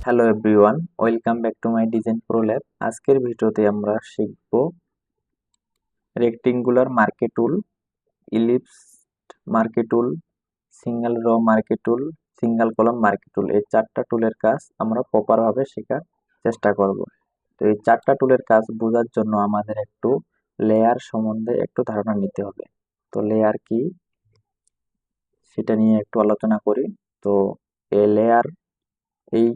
Hello everyone, welcome back to my design pro lab. আজকের ভিডিওতে আমরা শিখব রেক্টেঙ্গুলার মার্কে টুল, ইলিপস মার্কে টুল, সিঙ্গেল র মার্কে টুল, সিঙ্গেল কলাম মার্কে টুল। এই চারটা টুলের কাজ আমরা প্রপারভাবে শেখার চেষ্টা করব। তো এই চারটা টুলের কাজ বোঝার জন্য আমাদের একটু লেয়ার সম্বন্ধে একটু ধারণা নিতে হবে। তো লেয়ার কি সেটা নিয়ে একটু আলোচনা করি। তো এই লেয়ার, এই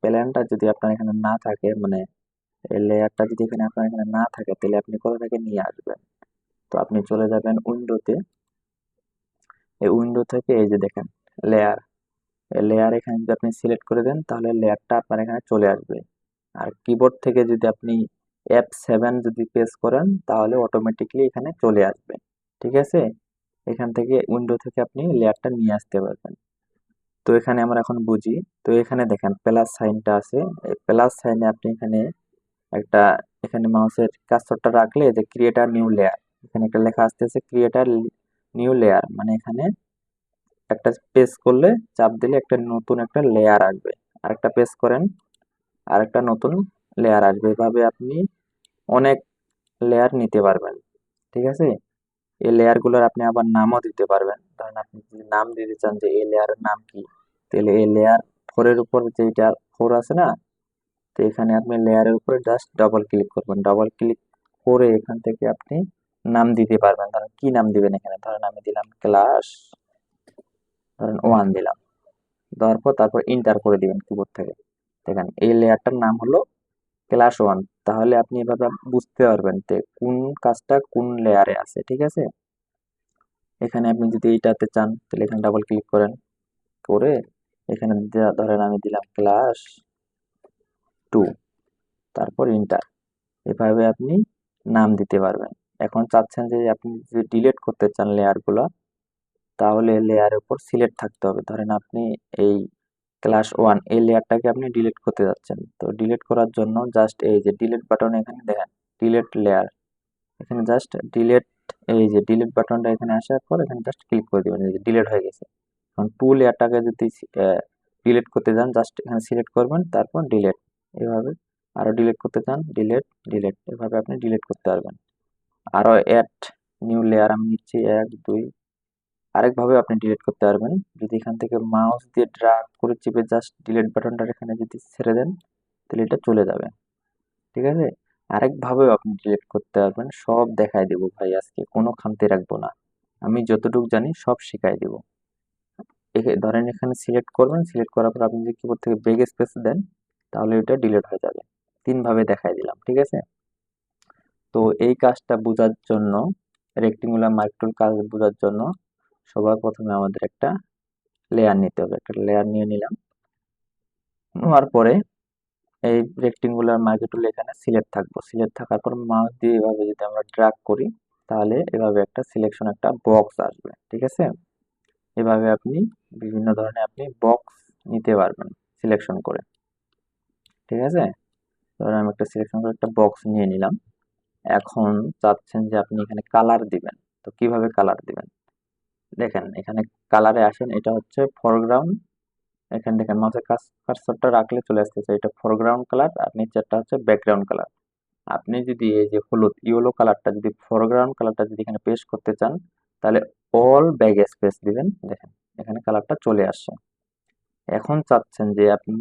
প্ল্যানটা যদি আপনার এখানে না থাকে, মানে এই লেয়ারটা যদি আপনার এখানে না থাকে, তাহলে আপনি কোথা থেকে নিয়ে আসবেন? তো আপনি চলে যাবেন উইন্ডোতে। এই উইন্ডো থেকে এই যে দেখেন লেয়ার, এই লেয়ার এখানে যদি আপনি সিলেক্ট করে দেন তাহলে লেয়ারটা আপনার এখানে চলে আসবে। আর কিবোর্ড থেকে যদি আপনি F7 যদি প্রেস করেন তাহলে অটোমেটিকলি এখানে চলে আসবে। ঠিক আছে, এখান থেকে উইন্ডো থেকে আপনি লেয়ারটা নিয়ে আসতে পারবেন। তো এখানে আমরা এখন বুঝি। তো এখানে দেখেন প্লাস সাইনটা আছে, এই প্লাস সাইনে আপনি এখানে একটা, এখানে মাউসের কার্সরটা রাখলে যে ক্রিয়েটার নিউ লেয়ার, এখানে একটা লেখা আসতেছে ক্রিয়েটার নিউ লেয়ার, মানে এখানে একটা পেজ করলে, চাপ দিলে একটা নতুন একটা লেয়ার আসবে। আরেকটা পেজ করেন, আরেকটা নতুন লেয়ার আসবে। এভাবে আপনি অনেক লেয়ার নিতে পারবেন। ঠিক আছে, এই লেয়ারগুলোর আপনি আবার নামও দিতে পারবেন। ধরেন আপনি যদি নাম দিতে চান যে এই লেয়ারের নাম কি, তাহলে এই লেয়ার ফোরের উপর যেটা ফোর আছে না, তো এখানে আপনি লেয়ারের উপরে জাস্ট ডবল ক্লিক করবেন। ডবল ক্লিক করে এখান থেকে আপনি নাম দিতে পারবেন। ধরেন কি নাম দিবেন, এখানে ধরেন আমি দিলাম ক্লাস, ধরেন 1 দিলাম। দেওয়ার পর তারপর ইন্টার করে দিবেন কিবোর্ড থেকে। দেখেন এই লেয়ারটার নাম হলো ক্লাস 1। তাহলে আপনি এভাবে বুঝতে পারবেন যে কোন কাজটা কোন লেয়ারে আছে। ঠিক আছে, এখানে আপনি যদি এইটাতে চান তাহলে এখানে ডাবল ক্লিক করেন, করে এখানে ধরেন আমি দিলাম ক্লাস 2, তারপর ইন্টার। এভাবে আপনি নাম দিতে পারবেন। এখন চাচ্ছেন যে আপনি যদি ডিলিট করতে চান লেয়ারগুলো, তাহলে লেয়ারের উপর সিলেক্ট থাকতে হবে। ধরেন আপনি এই ক্লাস 1 এই লেয়ারটাকে আপনি ডিলিট করতে যাচ্ছেন, তো ডিলিট করার জন্য জাস্ট এই যে ডিলিট বাটন, এখানে দেখেন ডিলিট লেয়ার, এখানে জাস্ট ডিলিট, এই যে ডিলিট বাটনটা এখানে আসার পর এখানে জাস্ট ক্লিক করে দিবেন, এই যে ডিলিট হয়ে গেছে। এখন লেয়ারটাকে যদি ডিলিট করতে যান, জাস্ট এখানে সিলেক্ট করবেন, তারপর ডিলিট। এভাবে আরো ডিলিট করতে চান, ডিলিট ডিলিট, এভাবে আপনি ডিলিট করতে পারবেন। আরো অ্যাড নিউ লেয়ার আমি নিচ্ছি 1 2, আরেকভাবে আপনি ডিলিট করতে পারবেন। যদি এখান থেকে মাউস দিয়ে ড্র্যাগ করে চেপে জাস্ট ডিলিট বাটনটা এখানে যদি ছেড়ে দেন, তাহলে এটা চলে যাবে। ঠিক আছে, আরেকভাবেও আপনি ডিলিট করতে পারবেন। সব দেখাই দেবো ভাই, আজকে কোনো খামতি রাখবো না, আমি যতটুকু জানি সব শিখাই দেবো। ধরেন এখানে সিলেক্ট করবেন, সিলেক্ট করার পর আপনি যদি কিবোর্ড থেকে ব্যাক স্পেস দেন তাহলে এটা ডিলিট হয়ে যাবে। 3 ভাবে দেখাই দিলাম। ঠিক আছে, তো এই কাজটা বোঝার জন্য, রেক্টেঙ্গুলার মার্ক টুল কাজ বোঝার জন্য সবার প্রথমে আমাদের একটা লেয়ার নিতে হবে। একটা লেয়ার নিয়ে নিলাম, নেওয়ার পরে এই রেক্টেঙ্গুলার মার্ক টুল এখানে সিলেক্ট থাকবো। সিলেক্ট থাকার পর মাউস দিয়ে এভাবে যদি আমরা ড্র্যাগ করি তাহলে এভাবে একটা সিলেকশন, একটা বক্স আসবে। ঠিক আছে, এভাবে আপনি বিভিন্ন ধরনের আপনি বক্স নিতে পারবেন সিলেকশন করে। ঠিক আছে, ধরেন আমি একটা সিলেকশন করে একটা বক্স নিয়ে নিলাম। এখন চাচ্ছেন যে আপনি এখানে কালার দিবেন, তো কিভাবে কালার দিবেন দেখেন, এখানে কালারে আসেন, এটা হচ্ছে ফরগ্রাউন্ড। এখানে দেখেন মাউসের কার্সরটা রাখলে চলে আসতেছে, এটা ফরগ্রাউন্ড কালার আর নিচেরটা হচ্ছে ব্যাকগ্রাউন্ড কালার। আপনি যদি এই যে হলুদ ইয়েলো কালারটা, যদি ফরগ্রাউন্ড কালারটা যদি এখানে পেস্ট করতে চান, তাহলে অল ব্যাক স্পেস দিবেন। দেখেন এখানে কালারটা চলে আসছে। এখন চাচ্ছেন যে আপনি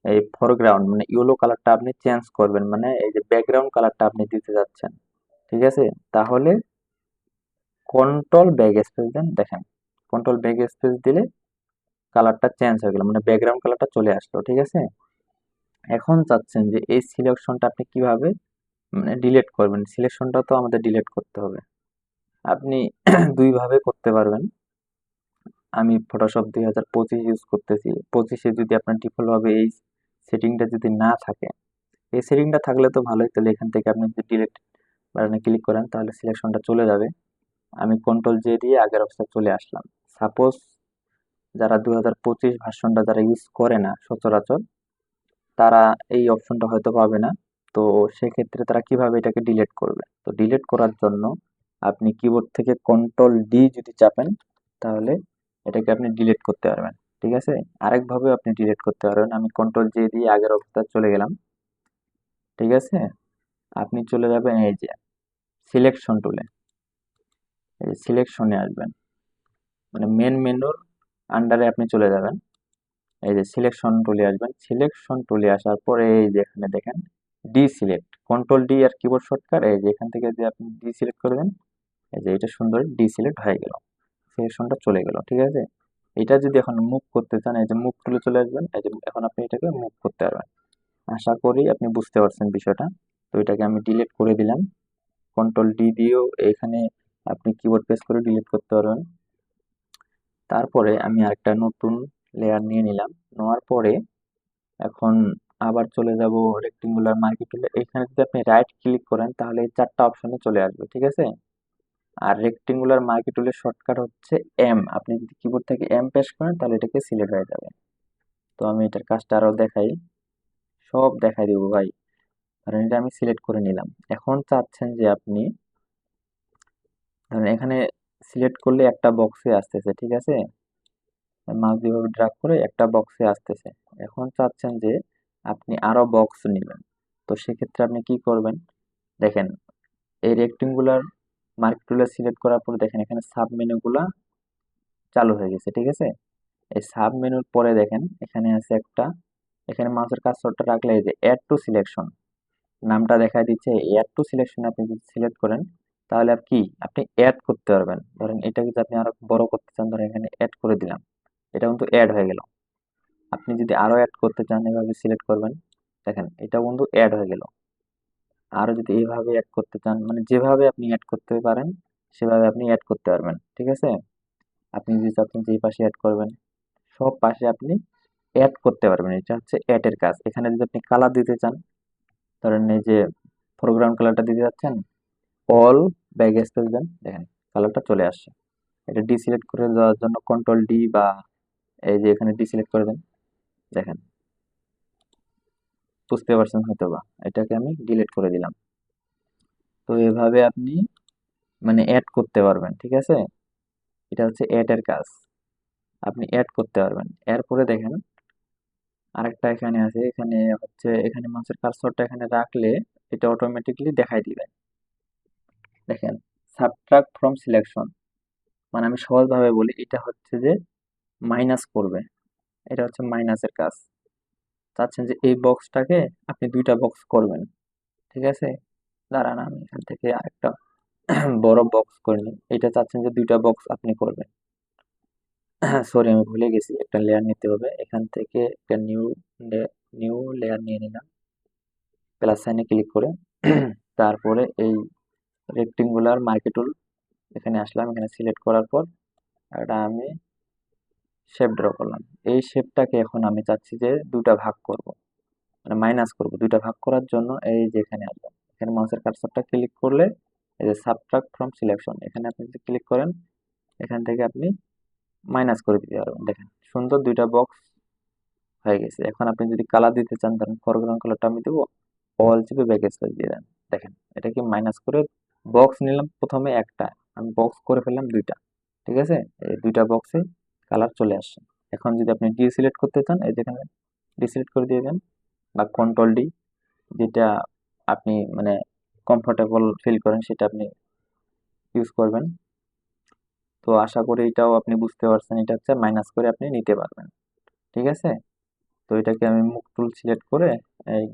এই ফরগ্রাউন্ড মানে ইয়েলো কালারটা আপনি চেঞ্জ করবেন, মানে এই যে ব্যাকগ্রাউন্ড কালারটা আপনি দিতে যাচ্ছেন। ঠিক আছে, তাহলে কন্ট্রোল ব্যাক স্পেস দেন। দেখেন কন্ট্রোল ব্যাক স্পেস দিলে কালারটা চেঞ্জ হয়ে গেল, মানে ব্যাকগ্রাউন্ড কালারটা চলে আসলো। ঠিক আছে, এখন চাচ্ছেন যে এই সিলেকশনটা আপনি কিভাবে মানে ডিলিট করবেন। সিলেকশনটা তো আমাদের ডিলিট করতে হবে। আপনি 2 ভাবে করতে পারবেন। আমি ফটোশপ 2025 ইউজ করতেছি। 25-এ যদি আপনার ডিফল্ট ভাবে এই সেটিংটা যদি না থাকে, এই সেটিংটা থাকলে তো ভালোই। তাহলে এখান থেকে আপনি যদি ডিলিট বাটনে ক্লিক করেন তাহলে সিলেকশনটা চলে যাবে। আমি কন্ট্রোল জে দিয়ে আগের অবস্থায় চলে আসলাম। সাপোজ যারা 2025 ভার্সনটা যারা ইউজ করে না সচরাচর, তারা এই অপশনটা হয়তো পাবে না। তো সেক্ষেত্রে তারা কিভাবে এটাকে ডিলিট করবে? তো ডিলিট করার জন্য আপনি কিবোর্ড থেকে কন্ট্রোল ডি যদি চাপেন তাহলে এটাকে আপনি ডিলিট করতে পারবেন। ঠিক আছে। আরেকভাবে আপনি ডিলিট করতে পারবেন। আমি কন্ট্রোল জে দিয়ে আগের অবস্থায় চলে গেলাম। ঠিক আছে, আপনি চলে যাবেন এই যে সিলেকশন টুলে, এই যে সিলেকশনে আসবেন, মানে মেন মেনুর আন্ডারে আপনি চলে যাবেন, এই যে সিলেকশন টুলে আসবেন। সিলেকশন টুলে আসার পরে এই যে এখানে দেখেন ডি সিলেক্ট, কন্ট্রোল ডি আর কিবোর্ড শর্টকাট, এই যে এখান থেকে যে আপনি ডি সিলেক্ট করবেন, এই যে এটা সুন্দর ডি সিলেক্ট হয়ে গেল, সিলেকশনটা চলে গেল। ঠিক আছে, এটা যদি এখন মুভ করতে চান, এই যে মুভ টুলে চলে আসবেন, এই যে এখন আপনি এটাকে মুভ করতে পারবেন। আশা করি আপনি বুঝতে পারছেন বিষয়টা। তো এটাকে আমি ডিলিট করে দিলাম, কন্ট্রোল ডি দিয়েও এখানে আপনি কিবোর্ড প্রেস করে ডিলিট করতে পারবেন। তারপরে আমি আরেকটা নতুন লেয়ার নিয়ে নিলাম, নেওয়ার পরে এখন আবার চলে যাব রেক্টেঙ্গুলার মার্কি টুলে। এখানে যদি আপনি রাইট ক্লিক করেন তাহলে এই চারটা অপশনে চলে আসবে। ঠিক আছে, আর রেক্টেঙ্গুলার মার্কি টুলের শর্টকাট হচ্ছে এম, আপনি যদি কিবোর্ড থেকে এম প্রেস করেন তাহলে এটাকে সিলেক্ট হয়ে যাবে। তো আমি এটার কাজটা আরো দেখাই, সব দেখাই দিব ভাই। ধরেন এটা আমি সিলেক্ট করে নিলাম। এখন চাচ্ছেন যে আপনি ধরেন এখানে সিলেক্ট করলে একটা বক্সে আসতেছে, ঠিক আছে, মাউস যেভাবে ড্র্যাগ করে একটা বক্সে আসতেছে। এখন চাচ্ছেন যে আপনি আরো বক্স নেবেন, তো সেক্ষেত্রে আপনি কি করবেন, দেখেন এই রেক্টেঙ্গুলার মার্ক টুলে সিলেক্ট করার পর দেখেন এখানে সাব মেনুগুলা চালু হয়ে গেছে। ঠিক আছে, এই সাব মেনুর পরে দেখেন এখানে আছে একটা, এখানে মাউসের কার্সরটা রাখলে এই যে অ্যাড টু সিলেকশন নামটা দেখায় দিচ্ছে। অ্যাড টু সিলেকশন আপনি যদি সিলেক্ট করেন তাহলে আর কি আপনি অ্যাড করতে পারবেন। ধরেন এটা যদি আপনি আরো বড় করতে চান, ধরেন এখানে অ্যাড করে দিলাম, এটা কিন্তু অ্যাড হয়ে গেল। আপনি যদি আরো অ্যাড করতে চান এভাবে সিলেক্ট করবেন, দেখেন এটা বন্ধু অ্যাড হয়ে গেল। আরো যদি এইভাবে অ্যাড করতে চান, মানে যেভাবে আপনি অ্যাড করতে পারেন সেভাবে আপনি অ্যাড করতে পারবেন। ঠিক আছে, আপনি যদি চাচ্ছেন যে এই পাশে অ্যাড করবেন, সব পাশে আপনি অ্যাড করতে পারবেন। এটা হচ্ছে অ্যাড এর কাজ। এখানে যদি আপনি কালার দিতে চান, ধরেন এই যে ফোরগ্রাউন্ড কালারটা দিতে যাচ্ছেন, অল ব্যাক স্পেস দেন, দেখেন কালারটা চলে আসছে। এটা ডিসিলেক্ট করে দেওয়ার জন্য কন্ট্রোল ডি বা এই যে এখানে ডিসিলেক্ট করে দেন, দেখেন বুঝতে পারছেন হয়তো বা, এটাকে আমি ডিলিট করে দিলাম। তো এভাবে আপনি মানে অ্যাড করতে পারবেন। ঠিক আছে, এটা হচ্ছে অ্যাড এর কাজ, আপনি অ্যাড করতে পারবেন। এরপরে দেখেন আরেকটা এখানে আছে, এখানে হচ্ছে এখানে মাউসের কার্সরটা এখানে রাখলে এটা অটোমেটিকলি দেখাই দিবে। দেখেন সাবট্রাক্ট ফ্রম সিলেকশন, মানে আমি সহজভাবে বলি এটা হচ্ছে যে মাইনাস করবে, এটা হচ্ছে মাইনাসের কাজ। চাচ্ছেন যে এই বক্সটাকে আপনি দুইটা বক্স করবেন। ঠিক আছে, দাঁড়ান আমি এখান থেকে আরেকটা বড় বক্স করে নিই। এটা চাচ্ছেন যে দুইটা বক্স আপনি করবেন। সরি আমি ভুলে গেছি, একটা লেয়ার নিতে হবে। এখান থেকে একটা নিউ লেয়ার নিয়ে নিলাম, প্লাস সাইনে ক্লিক করে তারপরে এই রেক্টেঙ্গুলার মার্কি টুল এখানে আসলাম, এখানে সিলেক্ট করার পর এটা আমি শেপ ড্র করলাম। এই শেপটাকে এখন আমি চাচ্ছি যে দুটা ভাগ করব, মানে মাইনাস করব। দুইটা ভাগ করার জন্য এই যে এখানে আসবেন, এখানে মাউসের কার্সরটা ক্লিক করলে এই যে সাবট্রাক্ট ফ্রম সিলেকশন, এখানে আপনি যদি ক্লিক করেন এখান থেকে আপনি মাইনাস করে দিতে পারবেন। দেখেন সুন্দর দুইটা বক্স হয়ে গেছে। এখন আপনি যদি কালার দিতে চান, ধরেন ফরগ্রাউন্ড কালারটা আমি দেবো, অল চেপে ব্যাক স্পেস দিয়ে দেন, দেখেন এটাকে মাইনাস করে বক্স নিলাম প্রথমে একটা, আমি বক্স করে ফেললাম দুইটা। ঠিক আছে, এই দুইটা বক্সে কালার চলে আসছে। এখন যদি আপনি ডিসিলেক্ট করতে চান, এই যেখানে ডিসিলেক্ট করে দিয়ে দেন বা কন্ট্রোল ডি, যেটা আপনি মানে কমফোর্টেবল ফিল করেন সেটা আপনি ইউজ করবেন। তো আশা করি এটাও আপনি বুঝতে পারছেন, এটা হচ্ছে মাইনাস করে আপনি নিতে পারবেন। ঠিক আছে, তো এটাকে আমি মুভ টুল সিলেক্ট করে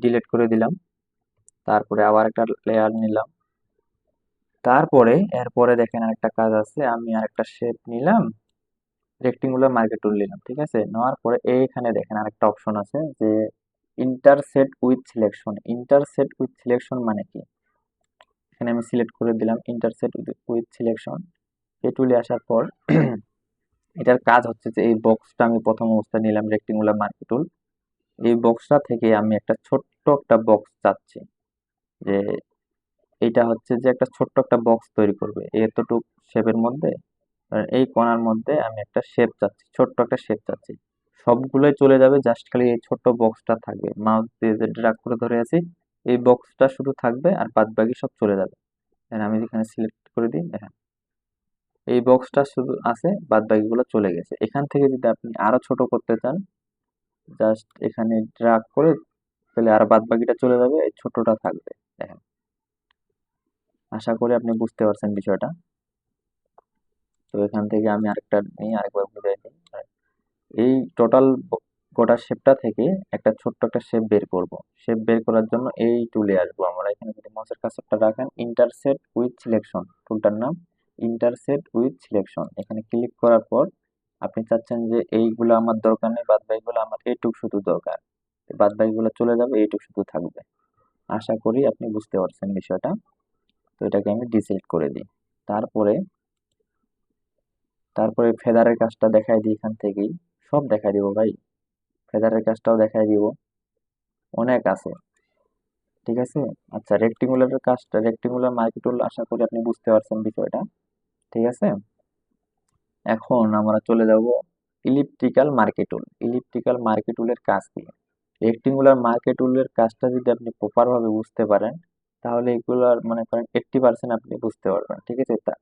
ডিলিট করে দিলাম। তারপরে আবার একটা লেয়ার নিলাম। তারপরে এরপরে দেখেন আরেকটা কাজ আছে, আমি আরেকটা শেপ নিলাম, রেক্টেঙ্গুলার মার্কি টুল নিলাম। ঠিক আছে, নেওয়ার পরে এইখানে দেখেন আরেকটা অপশন আছে যে intersect with selection. Intersect with selection মানে কি, এখানে আমি সিলেক্ট করে দিলাম ইন্টারসেট উইথ সিলেকশন। এই টুলে আসার পর এটার কাজ হচ্ছে যে এই বক্সটা আমি প্রথম অবস্থায় নিলাম রেক্টেঙ্গুলার মার্কি টুল, এই বক্সটা থেকে আমি একটা ছোট্ট একটা বক্স চাচ্ছি, যে এটা হচ্ছে যে একটা ছোট্ট একটা বক্স তৈরি করবে এতটুক শেপের মধ্যে। এই কোণার মধ্যে আমি একটা শেপ চাচ্ছি, ছোট্ট একটা শেপ চাচ্ছি। সবগুলোই চলে যাবে, জাস্ট খালি এই ছোট্ট বক্সটা থাকবে। মাউস দিয়ে যে ড্র্যাগ করে ধরে আছি, এই বক্সটা শুধু থাকবে আর বাদ বাকি সব চলে যাবে। আমি যেখানে সিলেক্ট করে দিই, দেখেন এই বক্সটা শুধু আছে, বাদ বাকিগুলো চলে গেছে। এখান থেকে যদি আপনি আরো ছোট করতে চান, জাস্ট এখানে ড্রাগ করে, তাহলে আর বাদ বাকিটা চলে যাবে, এই ছোটটা থাকবে। দেখেন, আশা করি আপনি বুঝতে পারছেন বিষয়টা। তো এখান থেকে আমি আরেকটা নিয়ে আরেকবার বুঝাই দিই। এই টোটাল গোটা শেপটা থেকে একটা ছোট্ট একটা শেপ বের করব। শেপ বের করার জন্য এই টুলে আসবো আমরা। এখানে যদি মাউসের কার্সরটা রাখেন, ইন্টারসেক্ট উইথ সিলেকশন, টুলটার নাম ইন্টারসেক্ট উইথ সিলেকশন। এখানে ক্লিক করার পর আপনি চাচ্ছেন যে এইগুলো আমার দরকার নেই, বাদ বাকিগুলো আমার এইটুক শুধু দরকার, বাদ বাকিগুলো চলে যাবে, এইটুক শুধু থাকবে। আশা করি আপনি বুঝতে পারছেন বিষয়টা। তো এটাকে আমি ডিসেক্ট করে দিই। তারপরে তারপরে ফেদারের কাজটা দেখাই দিই এখান থেকেই। সব দেখাই দিব ভাই, ফেদারের কাজটাও দেখাই দিব, অনেক আছে। ঠিক আছে। আচ্ছা, রেক্টিঙ্গুলারের কাজটা, রেক্টিঙ্গুলার মার্কি টুল, আশা করি আপনি বুঝতে পারছেন বিষয়টা। ঠিক আছে। এখন আমরা চলে যাব ইলিপ্টিক্যাল মার্কি টুল। ইলিপ্টিক্যাল মার্কি টুলের কাজ কি? রেক্টিঙ্গুলার মার্কি টুলের কাজটা যদি আপনি প্রপার ভাবে বুঝতে পারেন, তাহলে এগুলার মনে করেন 80% আপনি বুঝতে পারবেন। ঠিক আছে। তা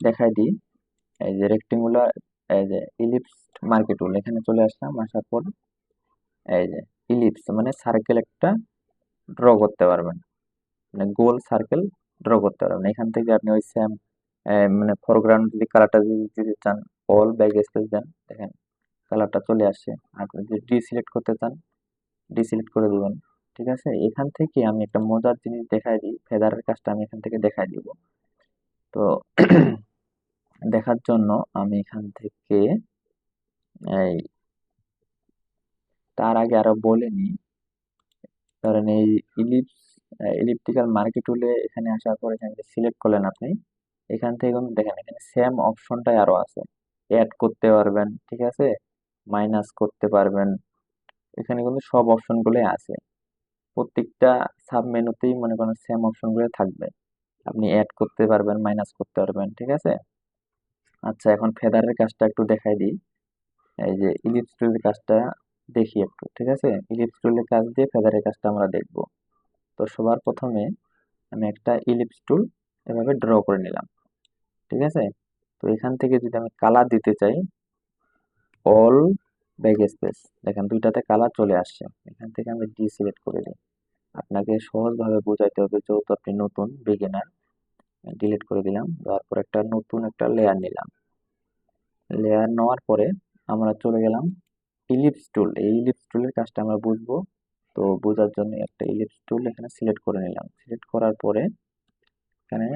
দেখাই দিই। এই যে রেক্টিঙ্গুলার, এই যে ইলিপস মার্কি টুল, এখানে চলে আসলাম। আসার পর এই যে ইলিপস মানে সার্কেল একটা ড্র করতে পারবেন, মানে গোল সার্কেল ড্র করতে পারবেন। এখান থেকে আপনি ওই সেম মানে ফরগ্রাউন্ড যদি কালারটা যদি দিতে চান, অল ব্যাক স্পেস দেন, দেখেন কালারটা চলে আসছে। আপনি যদি ডিসিলেক্ট করতে চান, ডিসিলেক্ট করে দিবেন। ঠিক আছে। এখান থেকে আমি একটা মজার জিনিস দেখাই দিই, ফেদারের কাজটা আমি এখান থেকে দেখাই দিব। তো দেখার জন্য আমি এখান থেকে এই, তার আগে আরো বলে নিই। ধরেন এই ইলিপস, ইলিপ্টিক্যাল মার্কি টুলে এখানে আসার পর এখানে সিলেক্ট করলেন আপনি। এখান থেকে কিন্তু দেখেন এখানে সেম অপশনটাই আরো আছে, অ্যাড করতে পারবেন। ঠিক আছে। মাইনাস করতে পারবেন। এখানে কিন্তু সব অপশনগুলোই আছে। প্রত্যেকটা সাব মেনুতেই মনে করেন সেম অপশনগুলো থাকবে। আপনি অ্যাড করতে পারবেন, মাইনাস করতে পারবেন। ঠিক আছে। আচ্ছা, এখন ফেদারের কাজটা একটু দেখাই দিই। এই যে ইলিপস টুলের কাজটা দেখি একটু। ঠিক আছে। ইলিপস টুলের কাজ দিয়ে ফেদারের কাজটা আমরা দেখব। তো সবার প্রথমে আমি একটা ইলিপস টুল এভাবে ড্র করে নিলাম। ঠিক আছে। তো এখান থেকে যদি আমি কালার দিতে চাই, অল ব্যাক স্পেস, দেখেন দুইটাতে কালার চলে আসছে। এখান থেকে আমি ডিসিলেক্ট করে দিই। আপনাকে সহজভাবে বোঝাইতে হবে, যেহেতু আপনি নতুন বিগিনার। ডিলিট করে দিলাম। দেওয়ার পর একটা নতুন একটা লেয়ার নিলাম। লেয়ার নেওয়ার পরে আমরা চলে গেলাম ইলিপস টুল। এই ইলিপস টুলের কাজটা আমরা বুঝবো। তো বোঝার জন্য একটা ইলিপস টুল এখানে সিলেক্ট করে নিলাম। সিলেক্ট করার পরে এখানে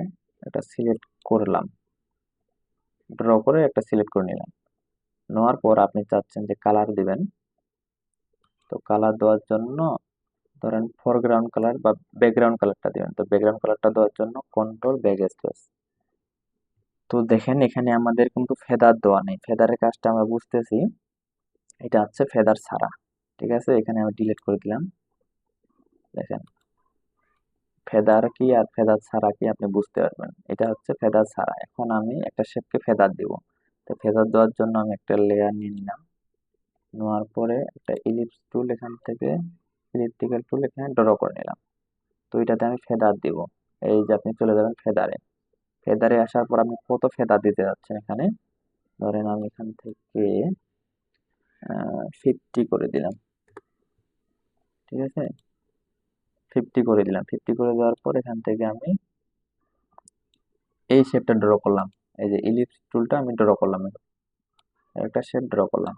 একটা সিলেক্ট করলাম, ড্র করে একটা সিলেক্ট করে নিলাম। নেওয়ার পর আপনি চাচ্ছেন যে কালার দিবেন। তো কালার দেওয়ার জন্য ধরেন ফরগ্রাউন্ড কালার বা ব্যাকগ্রাউন্ড কালারটা দিবেন। তো ব্যাকগ্রাউন্ড কালারটা দেওয়ার জন্য কন্ট্রোল ব্যাক স্পেস। তো দেখেন এখানে আমাদের কিন্তু ফেদার দেওয়া নেই, ফেদারের কাজটা আমরা বুঝতেছি। এটা হচ্ছে ফেদার ছাড়া। ঠিক আছে। এখানে আমি ডিলিট করে দিলাম। দেখেন ফেদার কি আর ফেদার ছাড়া কি আপনি বুঝতে পারবেন। এটা হচ্ছে ফেদার ছাড়া। এখন আমি একটা শেপকে ফেদার দিব। তো ফেদার দেওয়ার জন্য আমি একটা লেয়ার নিয়ে নিলাম। নেওয়ার পরে একটা ইলিপস টুল, এখান থেকে ইলিপ্টিক্যাল টুল এখানে ড্র করে নিলাম। তো এটাতে আমি ফেদার দিব। এই যে আপনি চলে যাবেন ফেদারে। ফেদারে আসার পর আপনি কত ফেদার দিতে যাচ্ছেন এখানে, ধরেন আমি এখান থেকে 50 করে দিলাম। ঠিক আছে। 50 করে দিলাম। 50 করে দেওয়ার পর এখান থেকে আমি এই শেপটা ড্র করলাম। এই যে ইলিপস টুলটা আমি ড্র করলাম, একটা শেপ ড্র করলাম।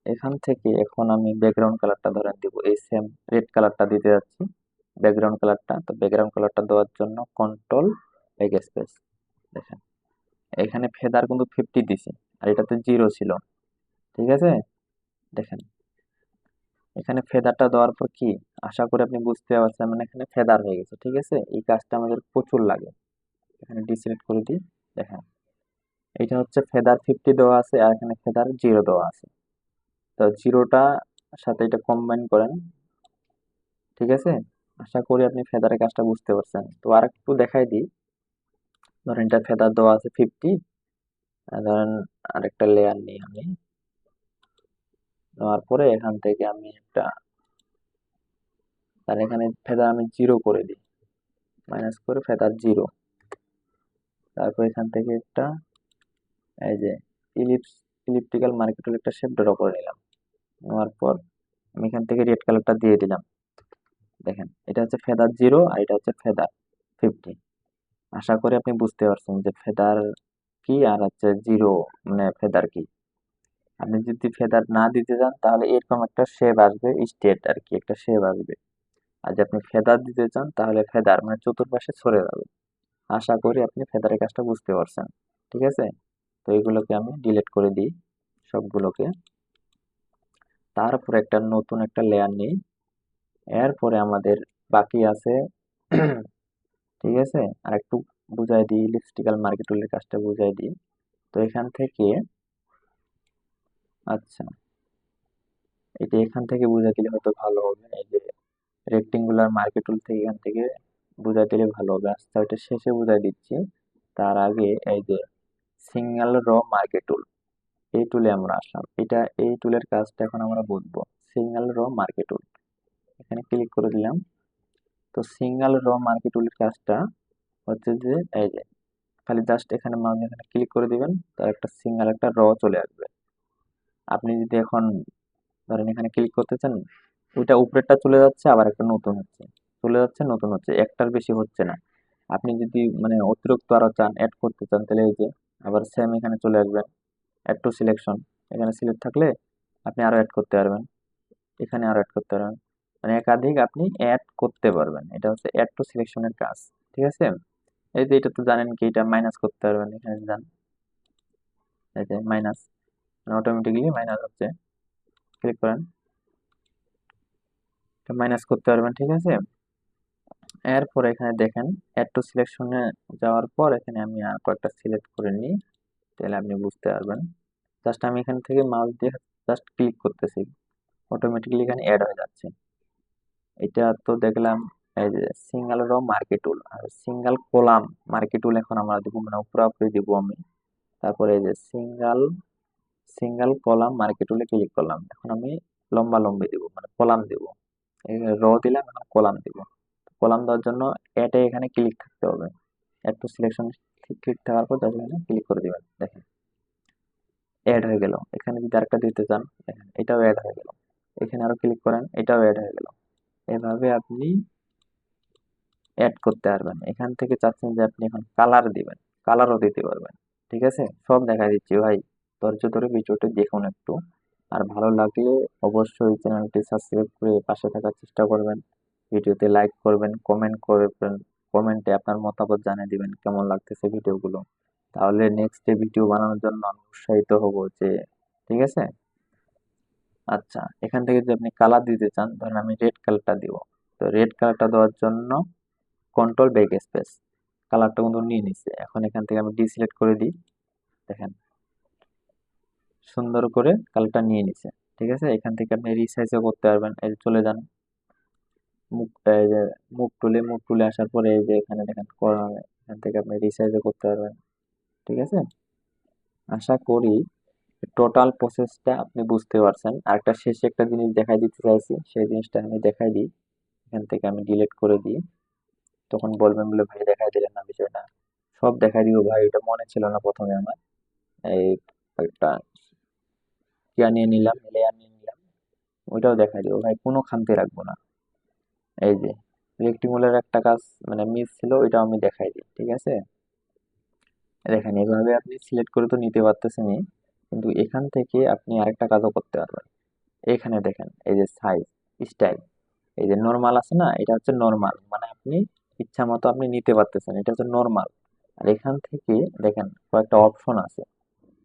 এখান থেকে এখন আমি ব্যাকগ্রাউন্ড কালারটা ধরেন দিব, এই সেম রেড কালারটা দিতে যাচ্ছি ব্যাকগ্রাউন্ড কালারটা। তো ব্যাকগ্রাউন্ড কালারটা দেওয়ার জন্য কন্ট্রোল ব্যাক স্পেস। দেখেন এখানে ফেদার কিন্তু 50 দিছি, আর এটাতে 0 ছিল। ঠিক আছে। দেখেন এখানে ফেদারটা দেওয়ার পর কি, আশা করি আপনি বুঝতে পারছেন, মানে এখানে ফেদার হয়ে গেছে। ঠিক আছে। এই কাজটা আমাদের প্রচুর লাগে। এখানে ডিসিলেক্ট করে দিই। দেখেন এটা হচ্ছে ফেদার 50 দেওয়া আছে, আর এখানে ফেদার 0 দেওয়া আছে। তো জিরোটা সাথে এটা কম্বাইন করেন। ঠিক আছে। আশা করি আপনি ফেদারের কাজটা বুঝতে পারছেন। তো আর একটু দেখাই দিই। ধরেন এটা ফেদার দেওয়া আছে 50। ধরেন আরেকটা লেয়ার নিই আমি। নেওয়ার পরে এখান থেকে আমি একটা, আর এখানে ফেদার আমি 0 করে দিই, মাইনাস করে ফেদার 0। তারপর এখান থেকে একটা এই যে ইলিপ্টিক্যাল মার্কেটুল একটা শেপ ড্র করে নিলাম। নেওয়ার পর আমি এখান থেকে রেড কালারটা দিয়ে দিলাম। দেখেন এটা হচ্ছে ফেদার 0 আর এটা হচ্ছে ফেদার 50। আশা করি আপনি বুঝতে পারছেন যে ফেদার কি আর হচ্ছে 0 মানে ফেদার কি। আপনি যদি ফেদার না দিতে চান তাহলে এরকম একটা শেপ আসবে, স্টেট আর কি একটা শেপ আসবে। আর যদি আপনি ফেদার দিতে চান তাহলে ফেদার মানে চতুর্পাশে ছড়ে যাবে। আশা করি আপনি ফেদারের কাজটা বুঝতে পারছেন। ঠিক আছে, তো এগুলোকে আমি ডিলিট করে দিই সবগুলোকে। তারপর একটা নতুন একটা লেয়ার নিই। এরপরে আমাদের বাকি আছে ঠিক আছে, আর একটু বুঝাই দিই, ইলিপস্টিক্যাল মার্কেটুলের কাজটা বুঝাই দিই। তো এখান থেকে আচ্ছা, এটা এখান থেকে বুঝাই দিলে হয়তো ভালো হবে। এই যে রেক্টেঙ্গুলার মার্কেটুল থেকে এখান থেকে বুঝাই দিলে ভালো হবে। আচ্ছা, ওইটা শেষে বুঝাই দিচ্ছি। তার আগে এই যে সিঙ্গেল র মার্কেটুল, এই টুলে আমরা আসলাম। এই টুলের কাজটা এখন আমরা বুঝবো। সিঙ্গেল র মার্কেটুল, এখানে ক্লিক করে দিলাম। তো সিঙ্গেল র মার্কেটুলের কাজটা হচ্ছে যে এই যে খালি জাস্ট এখানে মাউস এখানে ক্লিক করে দিবেন, তার একটা সিঙ্গেল একটা র চলে আসবে। আপনি যদি এখন ধরেন এখানে ক্লিক করতে চান, ওইটা উপরেরটা চলে যাচ্ছে, আবার একটা নতুন হচ্ছে, চলে যাচ্ছে নতুন হচ্ছে, একটার বেশি হচ্ছে না। আপনি যদি মানে অতিরিক্ত আরো চান, অ্যাড করতে চান, তাহলে এই যে আবার সেম এখানে চলে আসবেন, অ্যাড টু সিলেকশন। এখানে সিলেক্ট থাকলে আপনি আরো অ্যাড করতে পারবেন, এখানে আরো অ্যাড করতে পারবেন, মানে একাধিক আপনি অ্যাড করতে পারবেন। এটা হচ্ছে অ্যাড টু সিলেকশনের কাজ। ঠিক আছে, এই যে এটা তো জানেন কি, এটা মাইনাস করতে পারবেন, এখানে যান, এই যে মাইনাস, অটোমেটিক্যালি মাইনাস হচ্ছে, ক্লিক করেন, এটা মাইনাস করতে পারবেন। ঠিক আছে, এরপর এখানে দেখেন অ্যাড টু সিলেকশনে যাওয়ার পর এখানে আমি আর কয়েকটা সিলেক্ট করে নিই, তাহলে আপনি বুঝতে পারবেন। জাস্ট আমি এখান থেকে মাউস দিয়ে জাস্ট ক্লিক করতেছি, অটোমেটিক্যালি এখানে অ্যাড হয়ে যাচ্ছে। এটা তো দেখলাম এই যে সিঙ্গেল র মার্কেটুল আর সিঙ্গেল কলাম মার্কেটুল এখন আমরা দিব, মানে উপরে দিব আমি। তারপরে এই যে সিঙ্গেল কলাম মার্কেটুলে ক্লিক করলাম, এখন আমি লম্বা লম্বি দিব, মানে কলাম দিব। এই র দিলাম, এখন কলাম দিব। কলাম দেওয়ার জন্য অ্যাডে এখানে ক্লিক থাকতে হবে। অ্যাড টু সিলেকশন ক্লিক থাকার পর তাহলে এখানে ক্লিক করে দিবেন। দেখেন অ্যাড হয়ে গেল। এখানে যদি আরেকটা দিতে চান, দেখেন এটাও অ্যাড হয়ে গেল। এখানে আরো ক্লিক করেন, এটাও অ্যাড হয়ে গেল। এভাবে আপনি অ্যাড করতে পারবেন। এখান থেকে চাচ্ছেন যে আপনি এখন কালার দিবেন, কালারও দিতে পারবেন। ঠিক আছে, সব দেখা দিচ্ছি ভাই, ধৈর্য ধরে ভিডিওটি দেখুন একটু। আর ভালো লাগলে অবশ্যই চ্যানেলটি সাবস্ক্রাইব করে পাশে থাকার চেষ্টা করবেন। ভিডিওতে লাইক করবেন, কমেন্ট করবেন, কমেন্টে আপনার মতামত জানিয়ে দিবেন কেমন লাগতেছে ভিডিওগুলো। তাহলে নেক্সট ভিডিও বানানোর জন্য আমি উৎসাহিত হব যে, ঠিক আছে। আচ্ছা, এখান থেকে যদি আপনি কালার দিতে চান, ধরেন আমি রেড কালারটা দিব। তো রেড কালারটা দেওয়ার জন্য কন্ট্রোল ব্যাক স্পেস, কালারটা কিন্তু নিয়ে নিচ্ছে। এখন এখান থেকে আমি ডিসিলেক্ট করে দিই, দেখেন সুন্দর করে কালারটা নিয়ে নিছে। ঠিক আছে, এখান থেকে আপনি রিসাইজও করতে পারবেন। এই যে চলে যান মুখ, এই যে মুখ টুলে আসার পরে এই যে এখানে দেখেন কর্নারে, এখান থেকে আপনি রিসাইজও করতে পারবেন। ঠিক আছে, আশা করি টোটাল প্রসেসটা আপনি বুঝতে পারছেন। আর একটা শেষে একটা জিনিস দেখাই দিতে চাইছি, সেই জিনিসটা আমি দেখাই দিই। এখান থেকে আমি ডিলিট করে দিই, তখন বলবেন বলে ভাই দেখাই দিলেন না বিষয়টা। সব দেখাই দিব ভাই, এটা মনে ছিল না প্রথমে আমার। এই একটা কিয়া নিয়ে নিলাম, লেয়ার নিয়ে নিলাম, ওইটাও দেখাই দিব ভাই, কোনো খামতি রাখবো না। এই যে রেক্টিমুলার একটা কাজ মানে মিস ছিল, ওইটাও আমি দেখাই দিই। ঠিক আছে, দেখেন এভাবে আপনি সিলেক্ট করে তো নিতে পারতেছেনই, কিন্তু এখান থেকে আপনি আরেকটা কাজও করতে পারবেন। এখানে দেখেন এই যে সাইজ, স্টাইল, এই যে নরমাল আছে না, এটা হচ্ছে নরমাল, মানে আপনি ইচ্ছা মতো আপনি নিতে পারতেছেন, এটা হচ্ছে নরমাল। আর এখান থেকে দেখেন কয়েকটা অপশন আছে।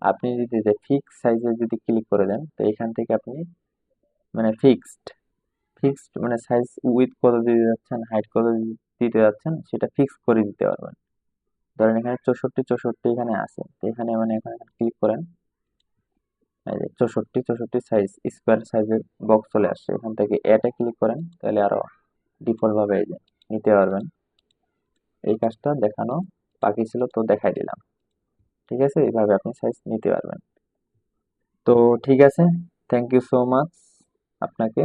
আপনি যদি যে ফিক্স সাইজে যদি ক্লিক করে দেন, তো এখান থেকে আপনি মানে ফিক্সড মানে সাইজ উইথ কত দিতে যাচ্ছেন, হাইট কত দিতে যাচ্ছেন, সেটা ফিক্স করে দিতে পারবেন। ধরেন এখানে 64 এখানে আছে, তো এখানে মানে এখানে ক্লিক করেন, এই যে 64 সাইজ স্কোয়ার সাইজের বক্স চলে আসছে। এখান থেকে এতে ক্লিক করেন, তাহলে আরো ডিফল্ট ভাবে এই যে নিতে পারবেন। এই কাজটা দেখানো বাকি ছিল, তো দেখাই দিলাম। ঠিক আছে, এইভাবে আপনি সাইজ নিতে পারবেন। তো ঠিক আছে, থ্যাংক ইউ সো মাচ আপনাকে।